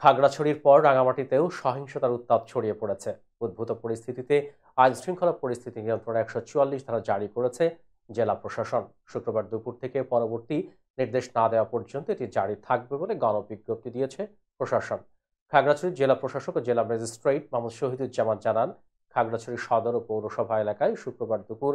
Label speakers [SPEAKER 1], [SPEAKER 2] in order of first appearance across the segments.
[SPEAKER 1] খাগড়াছড়ির পর রাঙামাটিতেও সহিংসতার উত্তাপ ছড়িয়ে পড়েছে। উদ্ভূত পরিস্থিতিতে আইন শৃঙ্খলা পরিস্থিতি নিয়ন্ত্রণে ১৪৪ ধারা জারি করেছে জেলা প্রশাসন। শুক্রবার দুপুর থেকে পরবর্তী নির্দেশ না দেওয়া পর্যন্ত এটি জারি থাকবে বলে গণবিজ্ঞপ্তি দিয়েছে প্রশাসন। খাগড়াছড়ির জেলা প্রশাসক ও জেলা ম্যাজিস্ট্রেট মোহাম্মদ শহীদুজ্জামান জানান, খাগড়াছড়ি সদর ও পৌরসভা এলাকায় শুক্রবার দুপুর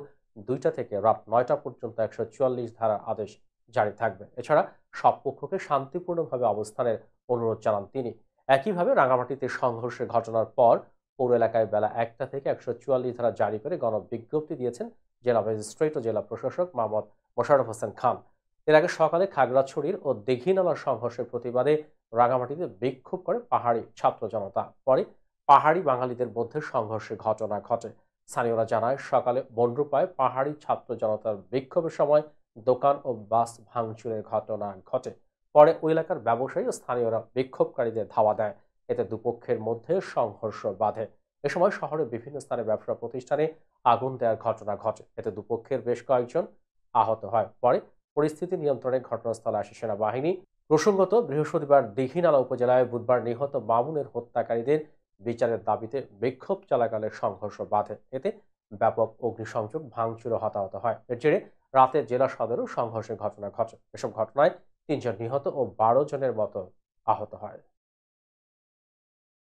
[SPEAKER 1] ২টা থেকে রাত ৯টা পর্যন্ত ১৪৪ ধারার আদেশ জারি থাকবে। এছাড়া সব পক্ষকে শান্তিপূর্ণভাবে অবস্থানের অনুরোধ জানান তিনি। একইভাবে রাঙামাটিতে সংঘর্ষের ঘটনার পর পৌর এলাকায় বেলা ১টা থেকে ১৪৪ ধারা জারি করে গণবিজ্ঞপ্তি দিয়েছেন জেলা ম্যাজিস্ট্রেট ও জেলা প্রশাসক মোহাম্মদ মোশাররফ হোসেন খান। এর আগে সকালে খাগড়াছড়ির ও দীঘিনালার সংঘর্ষের প্রতিবাদে রাঙামাটিতে বিক্ষোভ করে পাহাড়ি ছাত্র জনতা। পরে পাহাড়ি বাঙালিদের মধ্যে সংঘর্ষের ঘটনা ঘটে। স্থানীয়রা জানায়, সকালে বনরূপায় পাহাড়ি ছাত্র জনতার বিক্ষোভের সময় দোকান ও বাস ভাঙচুরের ঘটনা ঘটে। পরে ওই এলাকার ব্যবসায়ী ও স্থানীয়রা বিক্ষোভকারীদের ধাওয়া দেয়। এতে দুপক্ষের মধ্যে সংঘর্ষ বাধে। এ সময় শহরের বিভিন্ন স্থানে ব্যবসা প্রতিষ্ঠানে আগুন দেওয়ার ঘটনা ঘটে। এতে দুপক্ষের বেশ কয়েকজন আহত হয়। পরে পরিস্থিতি নিয়ন্ত্রণে ঘটনাস্থলে আসে সেনাবাহিনী। প্রসঙ্গত, বৃহস্পতিবার দীঘিনালা উপজেলায় বুধবার নিহত মামুনের হত্যাকারীদের বিচারের দাবিতে বিক্ষোভ চলাকালে সংঘর্ষ বাধে। এতে ব্যাপক অগ্নিসংযোগ, ভাঙচুর ও হতাহত হয়। এর জেরে রাতে জেলা সদরেও সংঘর্ষের ঘটনা ঘটে। এসব ঘটনায় ৩ জন নিহত ও ১২ জনের মতো আহত হয়।